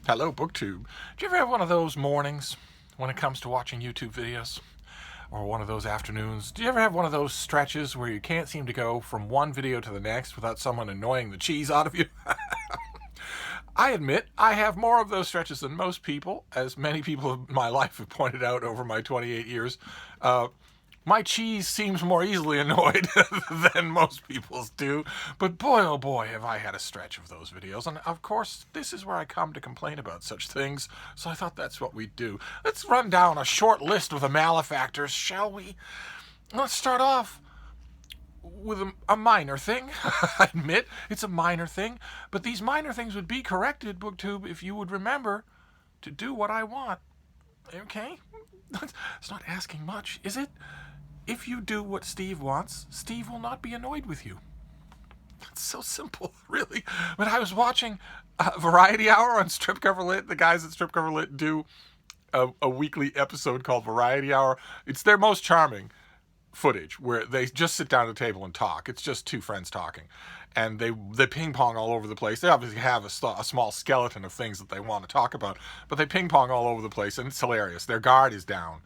Hello, BookTube. Do you ever have one of those mornings when it comes to watching YouTube videos? Or one of those afternoons? Do you ever have one of those stretches where you can't seem to go from one video to the next without someone annoying the cheese out of you? I admit I have more of those stretches than most people, as many people in my life have pointed out over my 28 years. My cheese seems more easily annoyed than most people's do, but boy oh boy have I had a stretch of those videos, and of course this is where I come to complain about such things, so I thought that's what we'd do. Let's run down a short list of the malefactors, shall we? Let's start off with a minor thing. I admit it's a minor thing, but these minor things would be corrected, BookTube, if you would remember to do what I want. Okay? It's not asking much, is it? If you do what Steve wants, Steve will not be annoyed with you. It's so simple, really. But I was watching Variety Hour on Strip Cover Lit. The guys at Strip Cover Lit do a weekly episode called Variety Hour. It's their most charming footage where they just sit down at a table and talk. It's just two friends talking. And they ping pong all over the place. They obviously have a small skeleton of things that they want to talk about, but they ping pong all over the place, and it's hilarious. Their guard is down.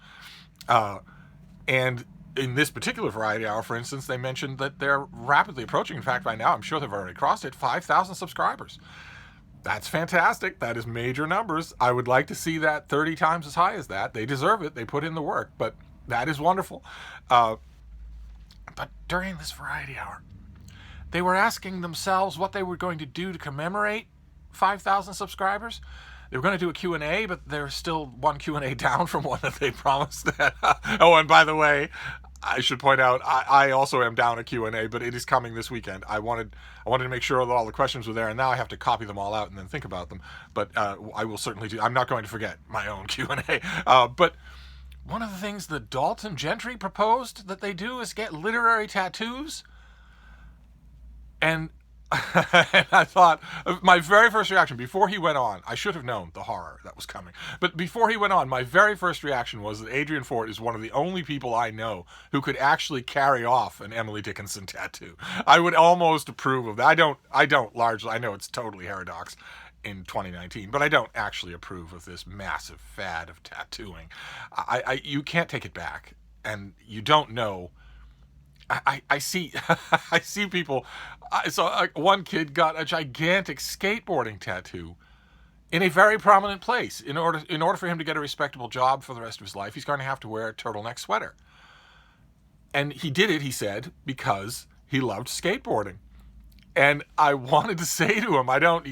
And in this particular Variety Hour, for instance, they mentioned that they're rapidly approaching, in fact, by now, I'm sure they've already crossed it, 5,000 subscribers. That's fantastic. That is major numbers. I would like to see that 30 times as high as that. They deserve it. They put in the work, but that is wonderful. But during this Variety Hour, they were asking themselves what they were going to do to commemorate 5,000 subscribers. They were going to do a Q&A, but they're still one Q&A down from one that they promised. Oh, and by the way, I should point out, I also am down a Q&A, but it is coming this weekend. I wanted to make sure that all the questions were there, and now I have to copy them all out and then think about them. But I will certainly do. I'm not going to forget my own Q&A. But one of the things that Dalton Gentry proposed that they do is get literary tattoos. And I thought, my very first reaction, before he went on, I should have known the horror that was coming, but before he went on, my very first reaction was that Adrian Fort is one of the only people I know who could actually carry off an Emily Dickinson tattoo. I would almost approve of that. I don't largely, I know it's totally heterodox in 2019, but I don't actually approve of this massive fad of tattooing. You can't take it back, and you don't know. I see I see people. So one kid got a gigantic skateboarding tattoo in a very prominent place. In order for him to get a respectable job for the rest of his life, he's going to have to wear a turtleneck sweater. And he did it, he said, because he loved skateboarding. And I wanted to say to him, I don't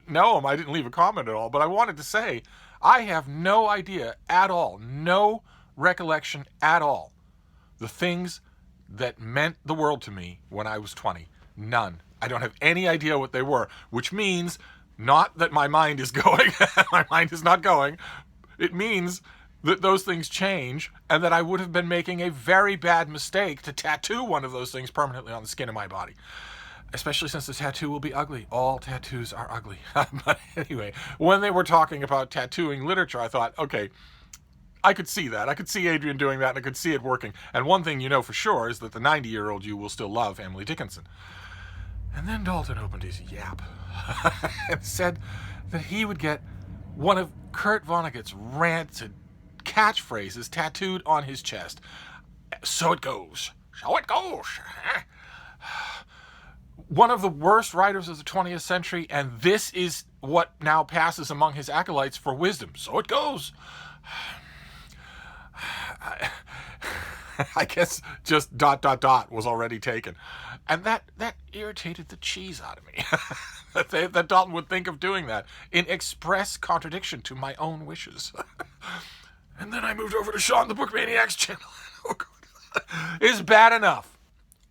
know him, I didn't leave a comment at all, but I wanted to say, I have no idea at all, no recollection at all, the things that meant the world to me when I was 20. None. I don't have any idea what they were, which means not that my mind is going. My mind is not going. It means that those things change, and that I would have been making a very bad mistake to tattoo one of those things permanently on the skin of my body. Especially since the tattoo will be ugly. All tattoos are ugly. But anyway, when they were talking about tattooing literature, I thought, okay, I could see that. I could see Adrian doing that, and I could see it working. And one thing you know for sure is that the 90-year-old you will still love Emily Dickinson. And then Dalton opened his yap and said that he would get one of Kurt Vonnegut's ranted catchphrases tattooed on his chest. So it goes. So it goes. One of the worst writers of the 20th century, and this is what now passes among his acolytes for wisdom. So it goes. I guess just ... was already taken. And that irritated the cheese out of me. that Dalton would think of doing that in express contradiction to my own wishes. And then I moved over to Shawn the Book Maniac's channel. Oh, God. It's bad enough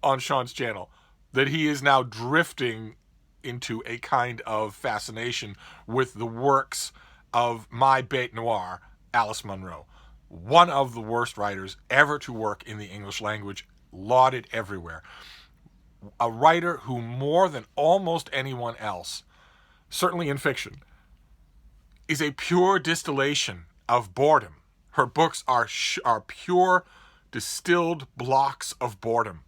on Shawn's channel that he is now drifting into a kind of fascination with the works of my bête noire, Alice Munro. One of the worst writers ever to work in the English language, lauded everywhere. A writer who, more than almost anyone else, certainly in fiction, is a pure distillation of boredom. Her books are pure, distilled blocks of boredom.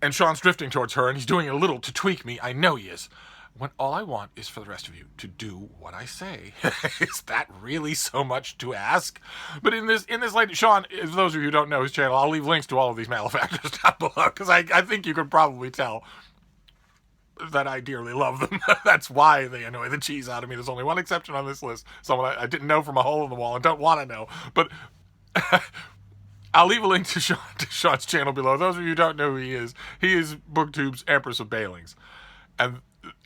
And Shawn's drifting towards her, and he's doing a little to tweak me. I know he is. when all I want is for the rest of you to do what I say. Is that really so much to ask? But in this light, Shawn, for those of you who don't know his channel, I'll leave links to all of these Malefactors down below, because I think you could probably tell that I dearly love them. That's why they annoy the cheese out of me. There's only one exception on this list, someone I didn't know from a hole in the wall and don't want to know. But I'll leave a link to Shawn's channel below. Those of you who don't know who he is BookTube's Empress of Bailings. And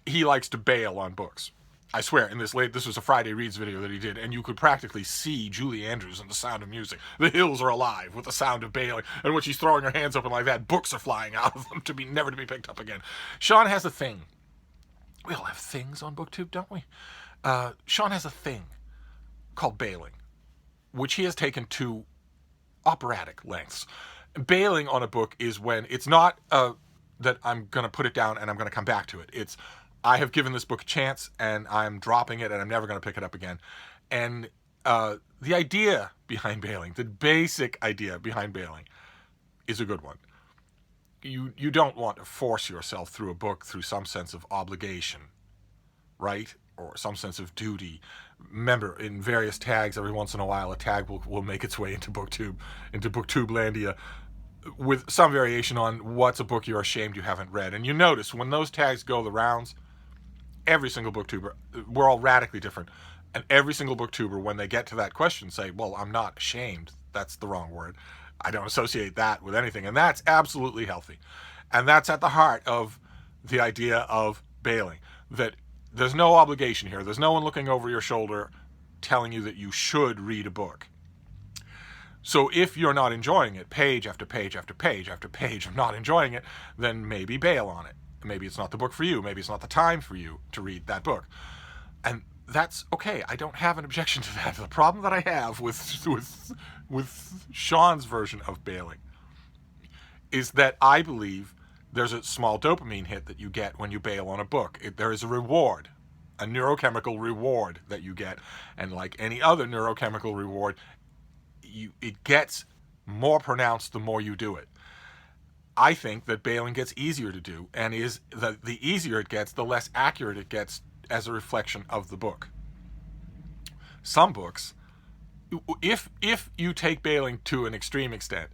he likes to bail on books. I swear, this was a Friday Reads video that he did, and you could practically see Julie Andrews in The Sound of Music. The hills are alive with the sound of bailing, and when she's throwing her hands open like that, books are flying out of them never to be picked up again. Shawn has a thing. We all have things on BookTube, don't we? Shawn has a thing called bailing, which he has taken to operatic lengths. Bailing on a book is when it's not that I'm going to put it down and I'm going to come back to it. It's, I have given this book a chance and I'm dropping it and I'm never going to pick it up again. And the idea behind bailing, the basic idea behind bailing, is a good one. You don't want to force yourself through a book through some sense of obligation, right? Or some sense of duty. Remember, in various tags, every once in a while, a tag will make its way into BookTube-landia, with some variation on what's a book you're ashamed you haven't read. And you notice when those tags go the rounds, every single booktuber, we're all radically different, and every single booktuber, when they get to that question, say, well, I'm not ashamed. That's the wrong word. I don't associate that with anything. And that's absolutely healthy. And that's at the heart of the idea of bailing, that there's no obligation here. There's no one looking over your shoulder telling you that you should read a book. So if you're not enjoying it, page after page after page after page of not enjoying it, then maybe bail on it. Maybe it's not the book for you. Maybe it's not the time for you to read that book. And that's okay. I don't have an objection to that. The problem that I have with Shawn's version of bailing is that I believe there's a small dopamine hit that you get when you bail on a book. There is a reward, a neurochemical reward that you get. And like any other neurochemical reward, it gets more pronounced the more you do it. I think that bailing gets easier to do, and is the easier it gets, the less accurate it gets as a reflection of the book. Some books, if you take bailing to an extreme extent,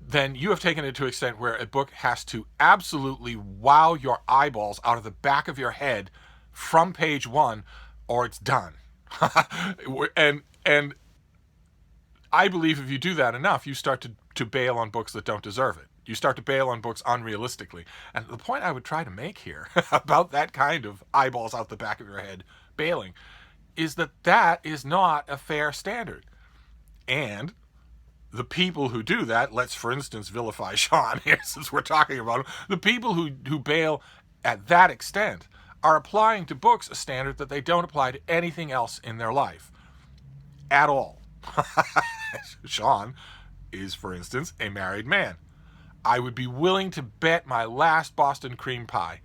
then you have taken it to an extent where a book has to absolutely wow your eyeballs out of the back of your head from page 1, or it's done. and I believe if you do that enough, you start to bail on books that don't deserve it. You start to bail on books unrealistically. And the point I would try to make here about that kind of eyeballs out the back of your head bailing is that is not a fair standard. And the people who do that, let's for instance vilify Shawn here since we're talking about him, the people who bail at that extent are applying to books a standard that they don't apply to anything else in their life at all. Shawn is, for instance, a married man. I would be willing to bet my last Boston cream pie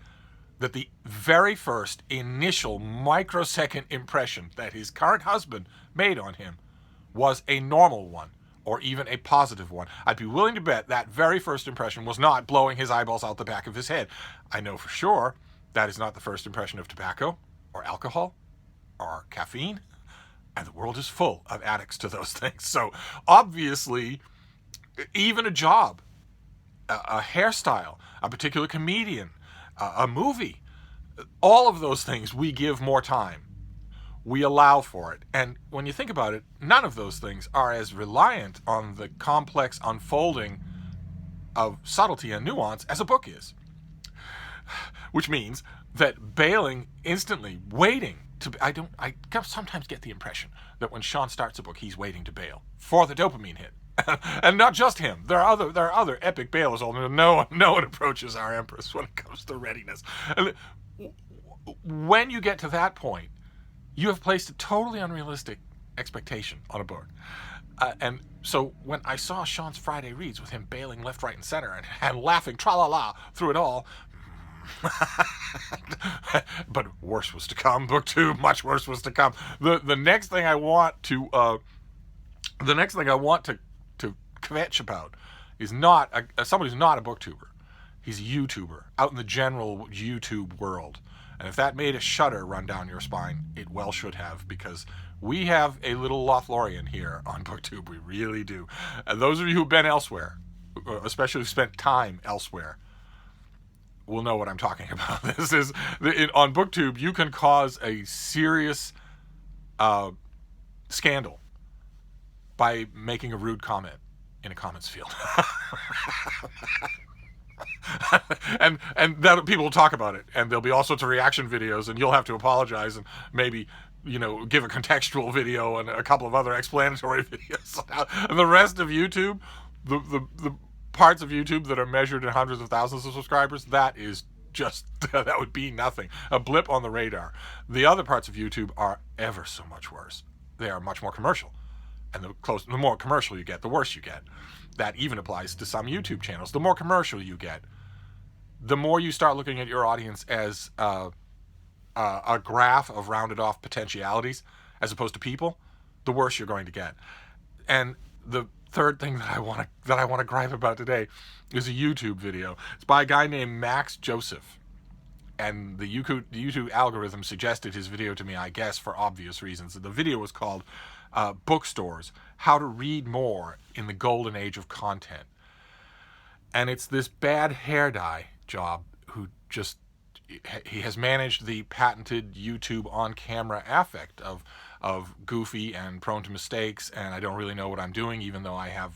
that the very first initial microsecond impression that his current husband made on him was a normal one, or even a positive one. I'd be willing to bet that very first impression was not blowing his eyeballs out the back of his head. I know for sure that is not the first impression of tobacco, or alcohol, or caffeine. And the world is full of addicts to those things. So obviously, even a job, a hairstyle, a particular comedian, a movie, all of those things we give more time. We allow for it. And when you think about it, none of those things are as reliant on the complex unfolding of subtlety and nuance as a book is. Which means that bailing instantly, waiting, I sometimes get the impression that when Shawn starts a book, he's waiting to bail for the dopamine hit. And not just him. There are other epic bailers. No one approaches our Empress when it comes to readiness. And when you get to that point, you have placed a totally unrealistic expectation on a book. And so when I saw Shawn's Friday Reads with him bailing left, right, and center and laughing tra-la-la through it all, but worse was to come. BookTube, much worse was to come. The next thing I want to kvetch about is not someone who's not a booktuber. He's a YouTuber out in the general YouTube world, And if that made a shudder run down your spine, it well should have, because we have a little Lothlorien here on BookTube. We really do. And those of you who've been elsewhere, especially who've spent time elsewhere, will know what I'm talking about. This is on BookTube. You can cause a serious scandal by making a rude comment in a comments field. and that people will talk about it, and there'll be all sorts of reaction videos, and you'll have to apologize and maybe, you know, give a contextual video and a couple of other explanatory videos. And the rest of YouTube, the parts of YouTube that are measured in hundreds of thousands of subscribers, that is just, that would be nothing. A blip on the radar. The other parts of YouTube are ever so much worse. They are much more commercial. And the more commercial you get, the worse you get. That even applies to some YouTube channels. The more commercial you get, the more you start looking at your audience as a graph of rounded off potentialities as opposed to people, the worse you're going to get. And the third thing that I want to gripe about today is a YouTube video. It's by a guy named Max Joseph. And the YouTube algorithm suggested his video to me, I guess, for obvious reasons. The video was called Bookstores, How to Read More in the Golden Age of Content. And it's this bad hair dye job who just, he has managed the patented YouTube on-camera affect of goofy and prone to mistakes, and I don't really know what I'm doing, even though I have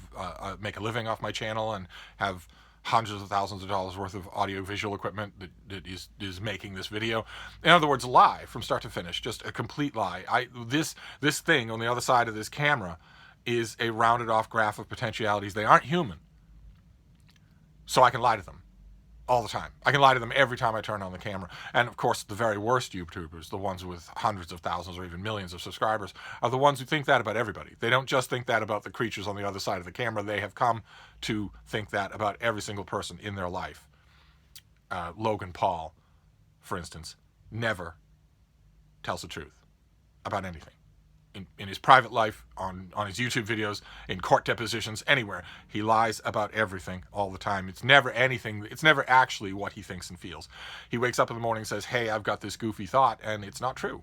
make a living off my channel and have hundreds of thousands of dollars worth of audio-visual equipment that is making this video. In other words, lie from start to finish, just a complete lie. This thing on the other side of this camera is a rounded off graph of potentialities. They aren't human, so I can lie to them all the time. I can lie to them every time I turn on the camera. And of course, the very worst YouTubers, the ones with hundreds of thousands or even millions of subscribers, are the ones who think that about everybody. They don't just think that about the creatures on the other side of the camera. They have come to think that about every single person in their life. Logan Paul, for instance, never tells the truth about anything. In his private life, on his YouTube videos, in court depositions, anywhere. He lies about everything all the time. It's never anything. It's never actually what he thinks and feels. He wakes up in the morning and says, hey, I've got this goofy thought, and it's not true.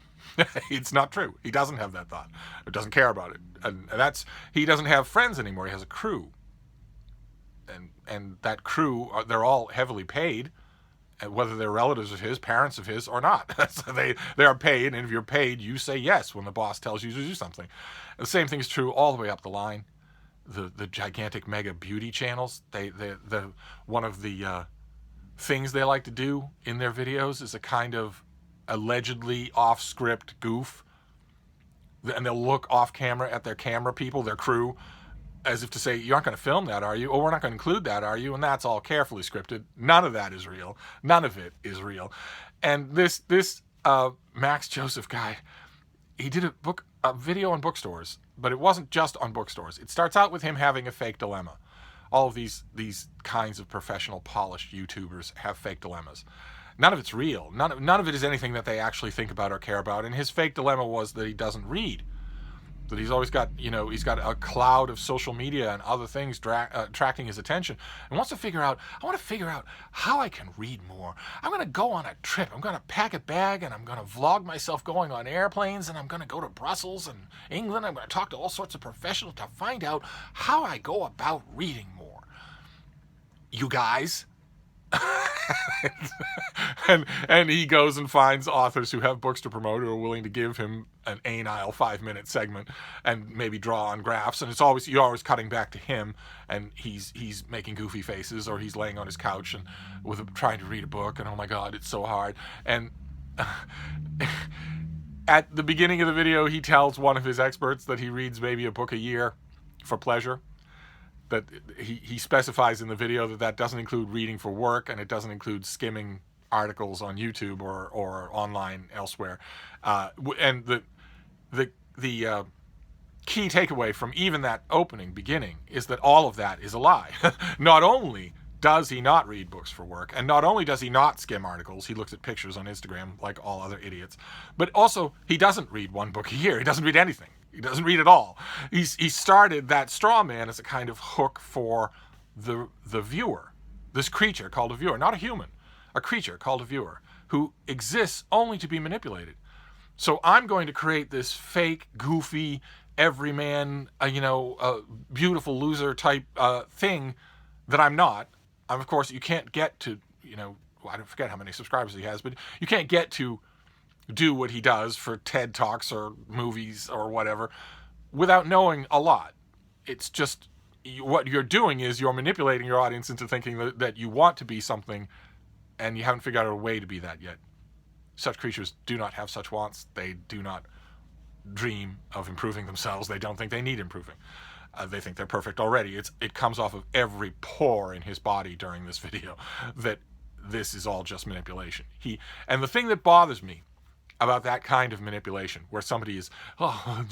It's not true. He doesn't have that thought. He doesn't care about it. And he doesn't have friends anymore. He has a crew. And that crew, they're all heavily paid, whether they're relatives of his, parents of his, or not. So they are paid, and if you're paid, you say yes when the boss tells you to do something. The same thing is true all the way up the line. The gigantic mega beauty channels, one of the things they like to do in their videos is a kind of allegedly off-script goof, and they'll look off camera at their camera people, their crew, as if to say, you aren't going to film that, are you? Oh, we're not going to include that, are you? And that's all carefully scripted. None of that is real. None of it is real. And this Max Joseph guy, he did a video on bookstores, but it wasn't just on bookstores. It starts out with him having a fake dilemma. All of these kinds of professional, polished YouTubers have fake dilemmas. None of it's real. None of it is anything that they actually think about or care about. And his fake dilemma was that he doesn't read. That he's always got, he's got a cloud of social media and other things attracting his attention, and wants to figure out, I want to figure out how I can read more. I'm going to go on a trip. I'm going to pack a bag, and I'm going to vlog myself going on airplanes, and I'm going to go to Brussels and England. I'm going to talk to all sorts of professionals to find out how I go about reading more. You guys. and he goes and finds authors who have books to promote who are willing to give him an anile 5-minute segment and maybe draw on graphs, and you're always cutting back to him, and he's making goofy faces, or he's laying on his couch and trying to read a book, and oh my god, it's so hard. And at the beginning of the video, he tells one of his experts that he reads maybe a book a year for pleasure. That he specifies in the video that doesn't include reading for work, and it doesn't include skimming articles on YouTube or online elsewhere. And the key takeaway from even that beginning is that all of that is a lie. Not only does he not read books for work, and not only does he not skim articles, he looks at pictures on Instagram like all other idiots, but also he doesn't read one book a year. He doesn't read anything. He doesn't read at all. He started that straw man as a kind of hook for the viewer, this creature called a viewer, not a human, a creature called a viewer, who exists only to be manipulated. So I'm going to create this fake, goofy, everyman, beautiful loser type thing that I'm not. Of course, you can't get to, I don't forget how many subscribers he has, but you can't get to do what he does for TED Talks or movies or whatever without knowing a lot. It's just, what you're doing is you're manipulating your audience into thinking that you want to be something, and you haven't figured out a way to be that yet. Such creatures do not have such wants. They do not dream of improving themselves. They don't think they need improving. They think they're perfect already. It comes off of every pore in his body during this video that this is all just manipulation. And the thing that bothers me about that kind of manipulation, where somebody is, I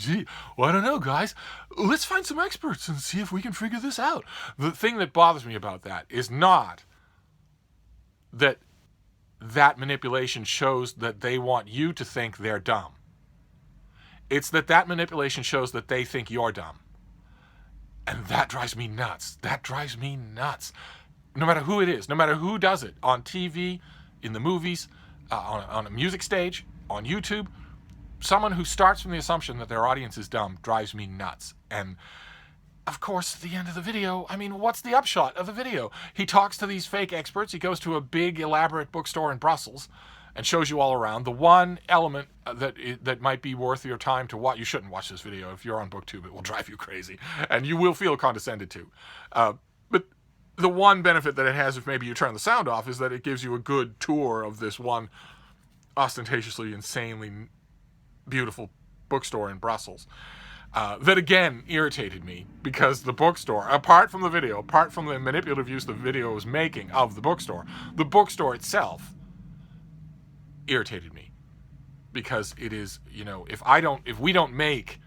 don't know, guys, let's find some experts and see if we can figure this out. The thing that bothers me about that is not that manipulation shows that they want you to think they're dumb. It's that manipulation shows that they think you're dumb. And that drives me nuts. That drives me nuts. No matter who it is, no matter who does it, on TV, in the movies, on a music stage, on YouTube, someone who starts from the assumption that their audience is dumb drives me nuts. And of course, at the end of the video, what's the upshot of the video? He talks to these fake experts. He goes to a big, elaborate bookstore in Brussels and shows you all around. The one element that might be worth your time to watch, you shouldn't watch this video. If you're on BookTube, it will drive you crazy, and you will feel condescended to. But the one benefit that it has, if maybe you turn the sound off, is that it gives you a good tour of this one ostentatiously, insanely beautiful bookstore in Brussels. That again irritated me, because the bookstore, apart from the video, apart from the manipulative use the video was making of the bookstore itself irritated me, because it is, if we don't make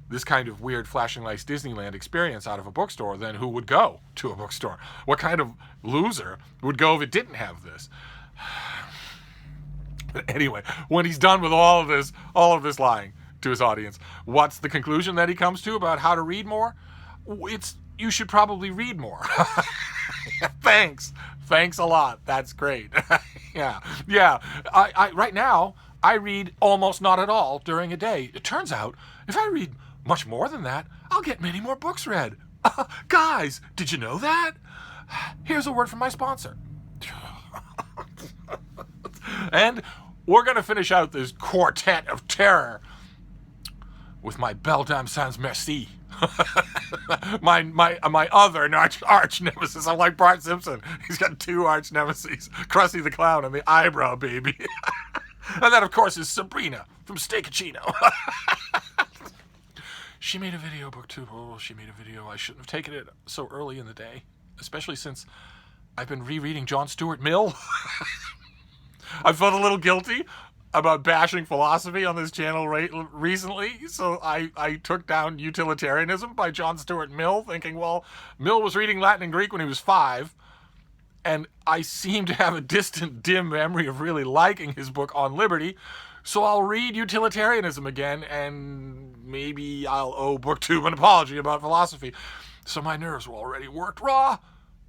this kind of weird flashing lights Disneyland experience out of a bookstore, then who would go to a bookstore? What kind of loser would go if it didn't have this? But anyway, when he's done with all of this lying to his audience, what's the conclusion that he comes to about how to read more? You should probably read more. Thanks a lot. That's great. yeah. I right now I read almost not at all during a day. It turns out if I read much more than that, I'll get many more books read. Guys, did you know that? Here's a word from my sponsor. And we're going to finish out this quartet of terror with my Belle Dame Sans Merci. my other arch nemesis. I'm like Bart Simpson. He's got two arch nemesis, Krusty the Clown and the Eyebrow Baby. And that, of course, is Sabrina from Steakuccino. She made a video, BookTube. Oh, she made a video. I shouldn't have taken it so early in the day, especially since I've been rereading John Stuart Mill. I felt a little guilty about bashing philosophy on this channel recently, so I took down Utilitarianism by John Stuart Mill, thinking, well, Mill was reading Latin and Greek when he was 5, and I seem to have a distant, dim memory of really liking his book On Liberty, so I'll read Utilitarianism again, and maybe I'll owe BookTube an apology about philosophy. So my nerves were already worked raw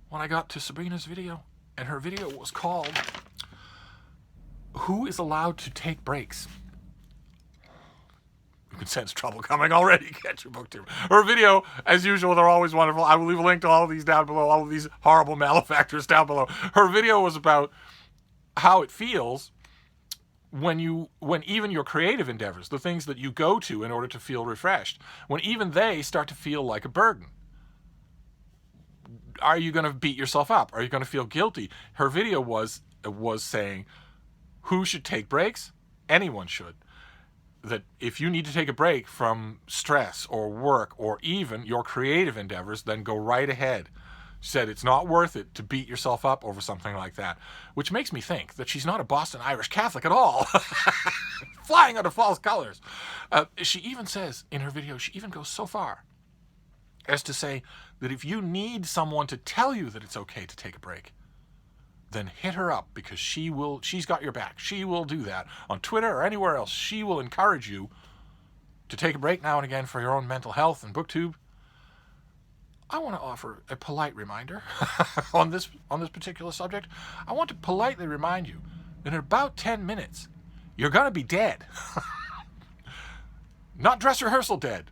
when I got to Sabrina's video, and her video was called Who is Allowed to Take Breaks? You can sense trouble coming already. Get your BookTube. Her video, as usual, they're always wonderful. I will leave a link to all of these down below, all of these horrible malefactors down below. Her video was about how it feels when even your creative endeavors, the things that you go to in order to feel refreshed, when even they start to feel like a burden. Are you going to beat yourself up? Are you going to feel guilty? Her video was saying, who should take breaks? Anyone should. That if you need to take a break from stress or work or even your creative endeavors, then go right ahead. She said it's not worth it to beat yourself up over something like that, which makes me think that she's not a Boston Irish Catholic at all. Flying under false colors. She even says in her video, she even goes so far as to say that if you need someone to tell you that it's okay to take a break, then hit her up, because she's got your back. She will do that on Twitter or anywhere else. She will encourage you to take a break now and again for your own mental health. And BookTube, I want to offer a polite reminder on this particular subject. I want to politely remind you in about 10 minutes, you're going to be dead. Not dress rehearsal dead.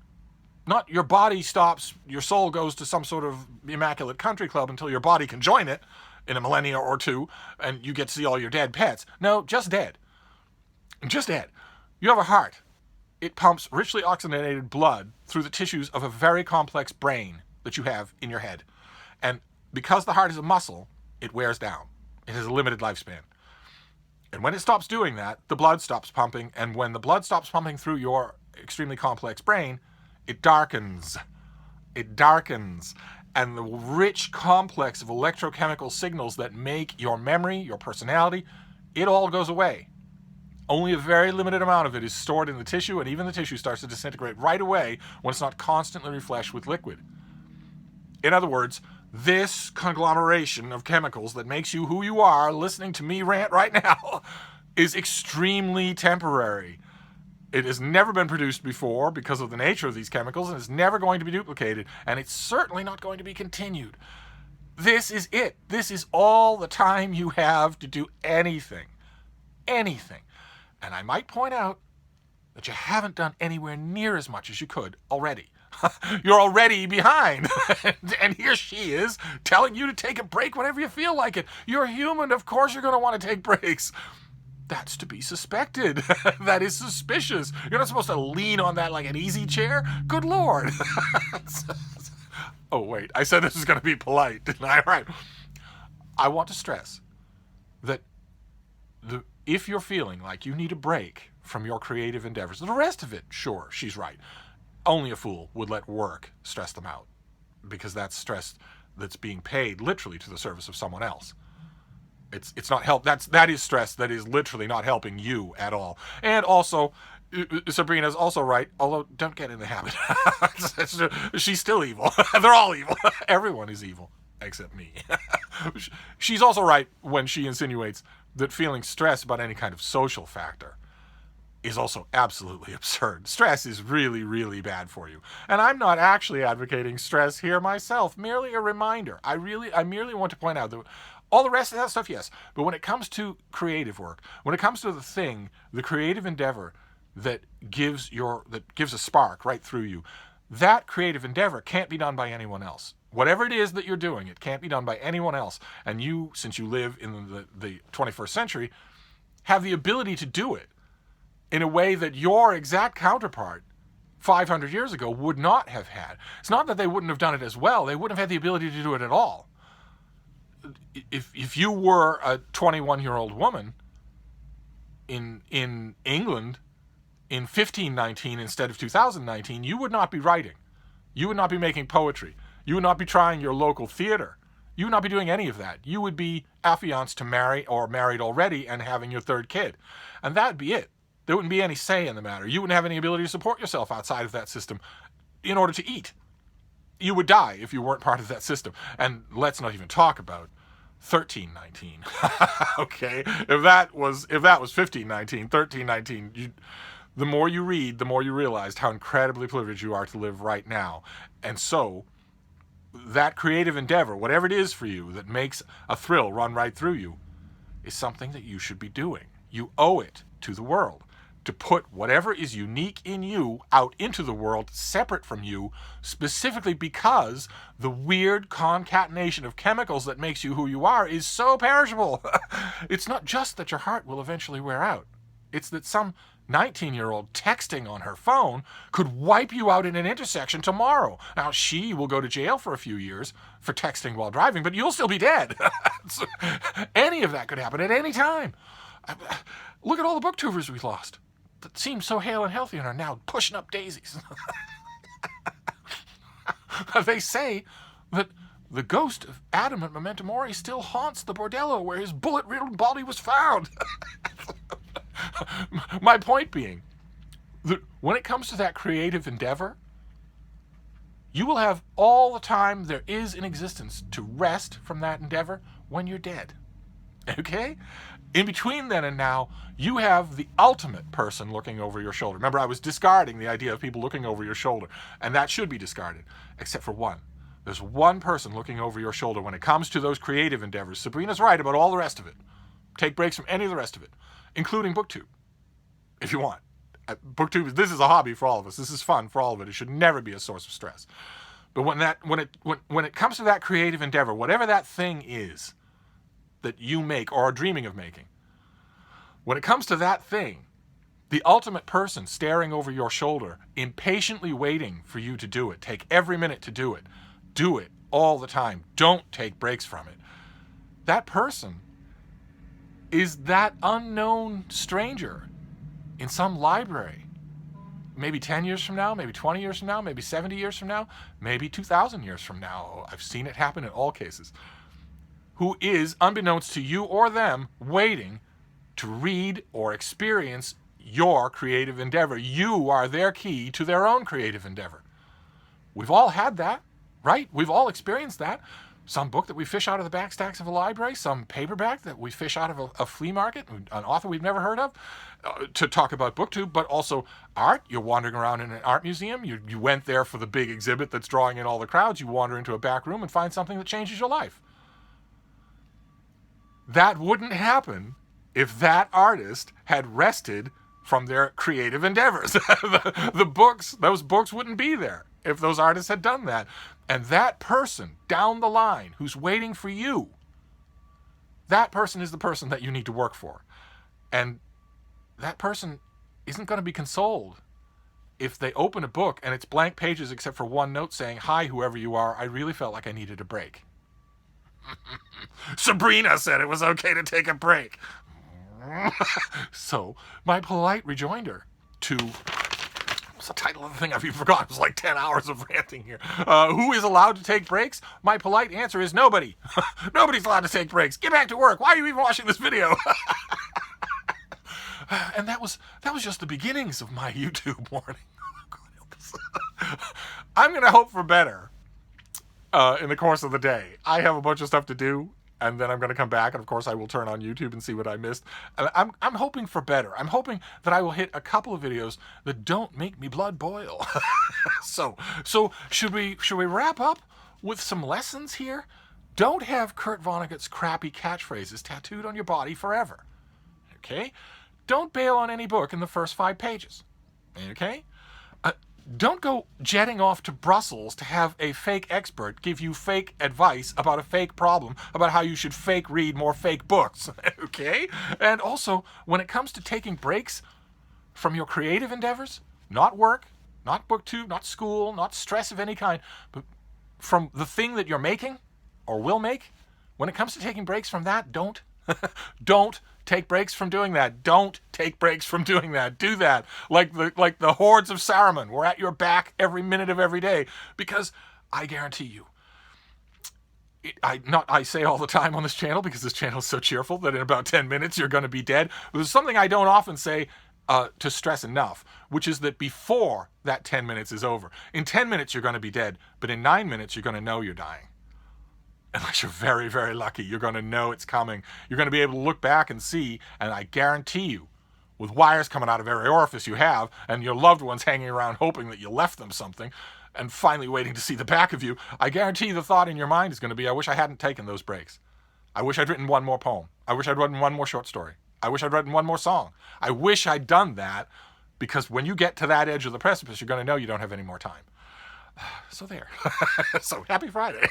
Not your body stops, your soul goes to some sort of immaculate country club until your body can join it in a millennia or two, and you get to see all your dead pets. No, just dead. Just dead. You have a heart. It pumps richly oxygenated blood through the tissues of a very complex brain that you have in your head. And because the heart is a muscle, it wears down. It has a limited lifespan. And when it stops doing that, the blood stops pumping. And when the blood stops pumping through your extremely complex brain, it darkens. It darkens. And the rich complex of electrochemical signals that make your memory, your personality, it all goes away. Only a very limited amount of it is stored in the tissue, and even the tissue starts to disintegrate right away when it's not constantly refreshed with liquid. In other words, this conglomeration of chemicals that makes you who you are, listening to me rant right now, is extremely temporary. It has never been produced before because of the nature of these chemicals, and it's never going to be duplicated, and it's certainly not going to be continued. This is it. This is all the time you have to do anything. Anything. And I might point out that you haven't done anywhere near as much as you could already. You're already behind. And here she is telling you to take a break whenever you feel like it. You're human. Of course you're going to want to take breaks. That's to be suspected. That is suspicious. You're not supposed to lean on that like an easy chair. Good Lord. Oh, wait. I said this is going to be polite, didn't I? All right. I want to stress that if you're feeling like you need a break from your creative endeavors, the rest of it, sure, she's right. Only a fool would let work stress them out, because that's stress that's being paid literally to the service of someone else. It's not help. That is stress that is literally not helping you at all. And also, Sabrina's also right, although don't get in the habit. She's still evil. They're all evil. Everyone is evil except me. She's also right when she insinuates that feeling stress about any kind of social factor is also absolutely absurd. Stress is really, really bad for you. And I'm not actually advocating stress here myself, merely a reminder. I merely want to point out that all the rest of that stuff, yes. But when it comes to creative work, when it comes to the creative endeavor that gives a spark right through you, that creative endeavor can't be done by anyone else. Whatever it is that you're doing, it can't be done by anyone else. And you, since you live in the 21st century, have the ability to do it in a way that your exact counterpart 500 years ago would not have had. It's not that they wouldn't have done it as well. They wouldn't have had the ability to do it at all. If you were a 21-year-old woman in England in 1519 instead of 2019, you would not be writing. You would not be making poetry. You would not be trying your local theater. You would not be doing any of that. You would be affianced to marry or married already and having your third kid. And that'd be it. There wouldn't be any say in the matter. You wouldn't have any ability to support yourself outside of that system in order to eat. You would die if you weren't part of that system. And let's not even talk about 1319. Okay? If that was 1519, 1319, the more you read, the more you realize how incredibly privileged you are to live right now. And so, that creative endeavor, whatever it is for you that makes a thrill run right through you, is something that you should be doing. You owe it to the world to put whatever is unique in you out into the world separate from you, specifically because the weird concatenation of chemicals that makes you who you are is so perishable. It's not just that your heart will eventually wear out. It's that some 19-year-old texting on her phone could wipe you out in an intersection tomorrow. Now, she will go to jail for a few years for texting while driving, but you'll still be dead. Any of that could happen at any time. Look at all the booktubers we've lost that seem so hale and healthy and are now pushing up daisies. They say that the ghost of Adam at Memento Mori still haunts the bordello where his bullet-riddled body was found. My point being that when it comes to that creative endeavor, you will have all the time there is in existence to rest from that endeavor when you're dead. Okay? In between then and now, you have the ultimate person looking over your shoulder. Remember, I was discarding the idea of people looking over your shoulder, and that should be discarded, except for one. There's one person looking over your shoulder when it comes to those creative endeavors. Sabrina's right about all the rest of it. Take breaks from any of the rest of it, including BookTube, if you want. BookTube, this is a hobby for all of us. This is fun for all of it. It should never be a source of stress. But when it comes to that creative endeavor, whatever that thing is that you make or are dreaming of making, when it comes to that thing, the ultimate person staring over your shoulder, impatiently waiting for you to do it, take every minute to do it all the time, don't take breaks from it. That person is that unknown stranger in some library, maybe 10 years from now, maybe 20 years from now, maybe 70 years from now, maybe 2,000 years from now. I've seen it happen in all cases. Who is, unbeknownst to you or them, waiting to read or experience your creative endeavor. You are their key to their own creative endeavor. We've all had that, right? We've all experienced that. Some book that we fish out of the back stacks of a library, some paperback that we fish out of a flea market, an author we've never heard of, to talk about BookTube, but also art. You're wandering around in an art museum. You went there for the big exhibit that's drawing in all the crowds. You wander into a back room and find something that changes your life. That wouldn't happen if that artist had rested from their creative endeavors. Those books wouldn't be there if those artists had done that. And that person down the line who's waiting for you, that person is the person that you need to work for. And that person isn't going to be consoled if they open a book and it's blank pages except for one note saying, "Hi, whoever you are, I really felt like I needed a break." Sabrina said it was okay to take a break. So, my polite rejoinder to... what's the title of the thing? I've even forgotten. It was like 10 hours of ranting here. Who is allowed to take breaks? My polite answer is nobody. Nobody's allowed to take breaks. Get back to work. Why are you even watching this video? And that was just the beginnings of my YouTube warning. I'm going to hope for better in the course of the day. I have a bunch of stuff to do, and then I'm going to come back, and of course I will turn on YouTube and see what I missed. And I'm hoping for better. I'm hoping that I will hit a couple of videos that don't make me blood boil. So should we wrap up with some lessons here? Don't have Kurt Vonnegut's crappy catchphrases tattooed on your body forever. Okay? Don't bail on any book in the first 5 pages. Okay? Don't go jetting off to Brussels to have a fake expert give you fake advice about a fake problem, about how you should fake read more fake books. Okay? And also, when it comes to taking breaks from your creative endeavors, not work, not BookTube, not school, not stress of any kind, but from the thing that you're making or will make, when it comes to taking breaks from that, don't take breaks from doing that. Don't take breaks from doing that. Do that. Like the hordes of Saruman. We're at your back every minute of every day. Because I guarantee you, I say all the time on this channel, because this channel is so cheerful, that in about 10 minutes you're going to be dead. There's something I don't often say to stress enough, which is that before that 10 minutes is over, in 10 minutes you're going to be dead, but in 9 minutes you're going to know you're dying. Unless you're very, very lucky, you're going to know it's coming. You're going to be able to look back and see, and I guarantee you, with wires coming out of every orifice you have, and your loved ones hanging around hoping that you left them something, and finally waiting to see the back of you, I guarantee the thought in your mind is going to be, I wish I hadn't taken those breaks. I wish I'd written one more poem. I wish I'd written one more short story. I wish I'd written one more song. I wish I'd done that, because when you get to that edge of the precipice, you're going to know you don't have any more time. So there. So happy Friday.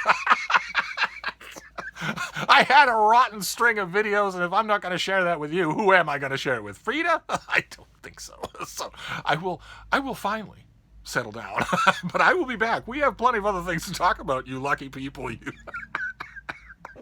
I had a rotten string of videos, and if I'm not going to share that with you, who am I going to share it with? Frida? I don't think so. So I will finally settle down. But I will be back. We have plenty of other things to talk about, you lucky people. You.